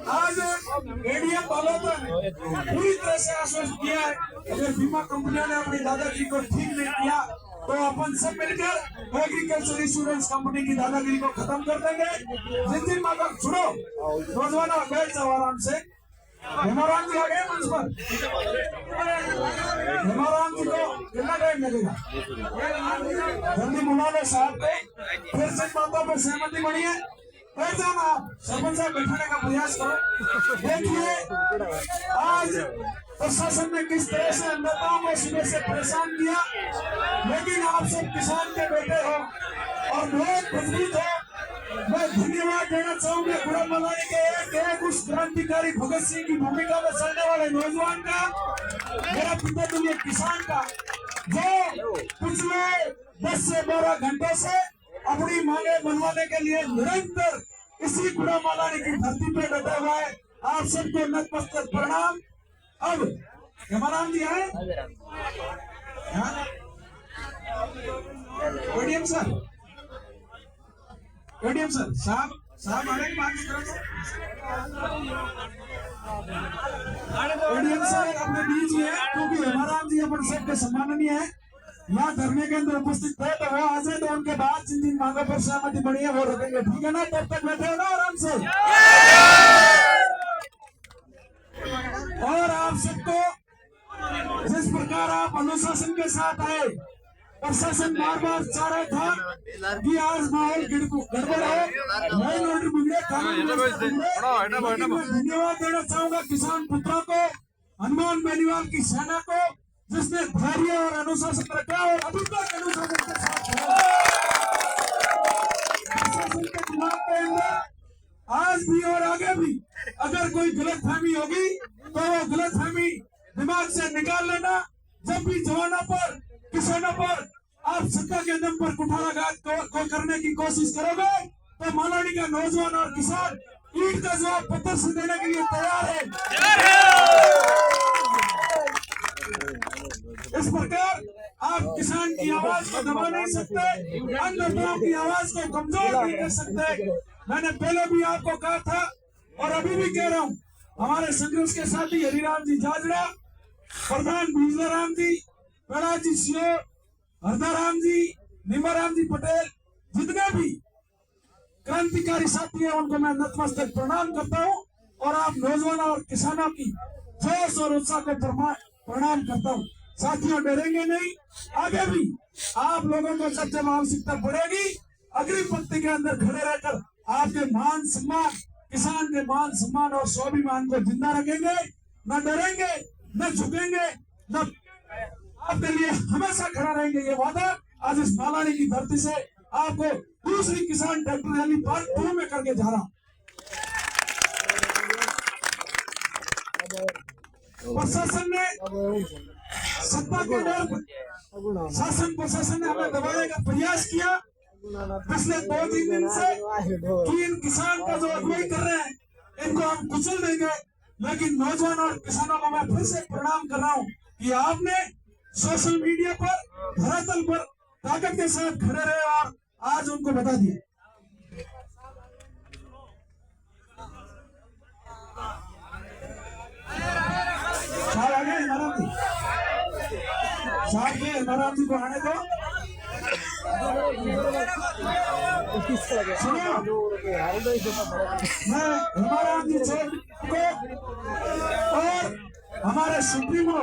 आज एडीएम बालोतरा ने पूरी तरह से आश्वस्त किया है अगर बीमा कंपनियों ने अपनी दादागिरी को ठीक नहीं किया तो अपन सब मिलकर एग्रीकल्चर इंश्योरेंस कंपनी की दादागिरी को खत्म कर देंगे। जिस दिन माता सुनो नौजवानों बैठ जाओ आराम से। हेमाराम जी आ गए मंच पर। हेमाराम जी को कितना टाइम लगेगा? जल्दी बुला लो साहब को। फिर से बातों पर सहमति बनी है। बैठ जाना आप। सरपंच साहब बैठाने का प्रयास करो। देखिए आज प्रशासन ने किस तरह से नेताओं को सुबह से परेशान किया, लेकिन आप सब किसान के बेटे हो और बहुत मजबूत हो। मैं धन्यवाद देना चाहूंगा गुलाम मलानी के एक उस क्रांतिकारी भगत सिंह की भूमिका में चलने वाले नौजवान का, मेरा पिता तुल्य किसान का, जो पिछले 10 से 12 घंटों से अपनी मांगे बनवाने के लिए निरंतर इसी गुलाम मलानी की धरती पे डटा हुआ है। आप सबको नतमस्तक प्रणाम। अब हेमाराम जी आए एडीएम सर, एडीएम सर साहब आने की बात करो। एडीएम सर अपने बीच ही है क्योंकि हेमाराम जी अपन सबके सम्माननीय है, यहाँ धरने के अंदर उपस्थित थे तो वो आ जाए तो उनके बाद जिन जिन मांगों पर सहमति बनी है वो रखेंगे, ठीक है ना? तब तक बैठे हो ना आराम से। और आप सबको जिस प्रकार आप अनुशासन के साथ आए, प्रशासन बार बार चाह रहा था कि आज माहौल गड़बड़ है, नए ऑर्डर बिगड़े, धन्यवाद देना चाहूंगा किसान पुत्रों को, हनुमान बेनीवाल की सेना को, जिसने धैर्य और अनुशासन रखा और अभी तक अनुशासन के साथ है। प्रशासन के दिमाग के अंदर आज भी और आगे भी अगर कोई गलतफहमी होगी तो वो गलतफहमी दिमाग से निकाल लेना। जब भी जवानों पर, किसानों पर आप सत्ता के दम पर कुठाराघात को करने की कोशिश करोगे तो मलानी का नौजवान और किसान ईंट का जवाब पत्थर से देने के लिए तैयार है। इस प्रकार आप किसान की आवाज को दबा नहीं सकते, अन्नदाताओं की आवाज को कमजोर नहीं कर सकते। मैंने पहले भी आपको कहा था और अभी भी कह रहा हूँ, हमारे संघर्ष के साथी हरिराम जी जाजड़ा, प्रधान बीजलाराम जी, प्रहलाद जी सियोर, हरदाराम जी, निमाराम जी पटेल, जितने भी क्रांतिकारी साथी हैं उनको मैं नतमस्तक प्रणाम करता हूँ और आप नौजवानों और किसानों की जोश और उत्साह को प्रणाम करता हूँ। साथियों डरेंगे नहीं, आगे भी आप लोगों को जब जब आवश्यकता पड़ेगी अग्रिम पंक्ति के अंदर खड़े रहकर आपके मान सम्मान, किसान के मान सम्मान और स्वाभिमान को जिंदा रखेंगे। न डरेंगे, न झुकेंगे, न आपके लिए हमेशा खड़ा रहेंगे। ये वादा आज इस मलानी की धरती से आपको दूसरी किसान ट्रैक्टर रैली पार्ट 2 में करके जा रहा हूं। प्रशासन ने सत्ता के डर, शासन प्रशासन ने हमें दबाने का प्रयास किया पिछले 2-3 दिन से कि इन किसान का जो अगुवाई कर रहे हैं इनको हम कुचल देंगे। लेकिन नौजवान और किसानों को मैं फिर से प्रणाम कर रहा हूँ कि आपने सोशल मीडिया पर, धरातल पर ताकत के साथ खड़े रहे और आज उनको बता दिया। साहब आ गए हेमाराम जी, साहब के हेमाराम जी को आने दो। मैं हेमाराम जी को और हमारे सुप्रीमो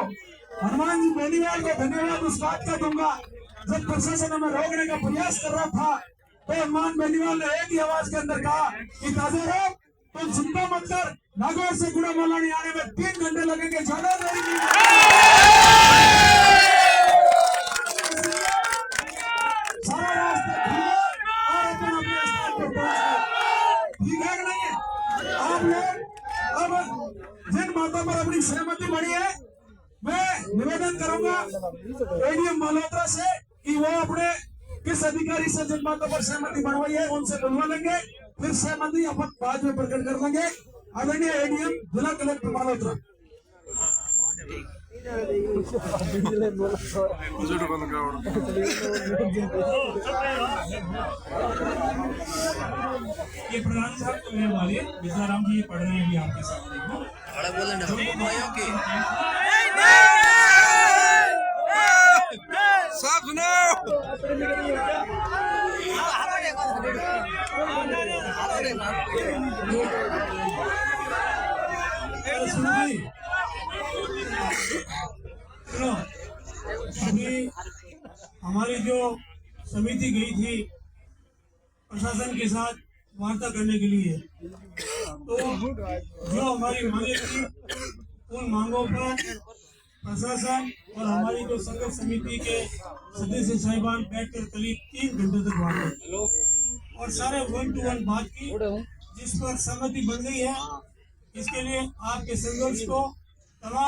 हनुमान जी बेनीवाल को धन्यवाद उस बात का दूंगा, जब प्रशासन हमें रोकने का प्रयास कर रहा था तो हनुमान बेनीवाल ने एक ही आवाज के अंदर कहा कि ताजा रहो, तुम चिंता मत कर, नागौर से गुलाम मलानी आने में 3 घंटे लगेंगे, ज्यादा नहीं। सारा रास्ता खुला और अपन अपने स्थान पर पहुंच गए, ठीक है कि नहीं है? आप लोग अब जिन बातों पर अपनी सहमति बनी है, मैं निवेदन करूंगा एडीएम मल्होत्रा से कि वो अपने किस अधिकारी से जिन बातों पर सहमति बनवाई है उनसे बुलवा लेंगे, फिर सहमति अपन बाद में प्रकट कर देंगे। आदरणीय एडीएम जिला कलेक्टर मल्होत्रा। ये प्रधान साहब तो है हमारे विद्याराम जी, ये पढ़ रहे हैं अभी आपके सामने। सुनो, अभी हमारी जो समिति गई थी प्रशासन के साथ वार्ता करने के लिए, तो जो हमारी मांगे थी उन मांगों पर प्रशासन और हमारी जो संघर्ष समिति के सदस्य साहिबान बैठकर करीब 3 घंटे तक बात की और सारे 1 to 1 बात की, जिस पर सहमति बन गई है। इसके लिए आपके संघर्ष को तमाम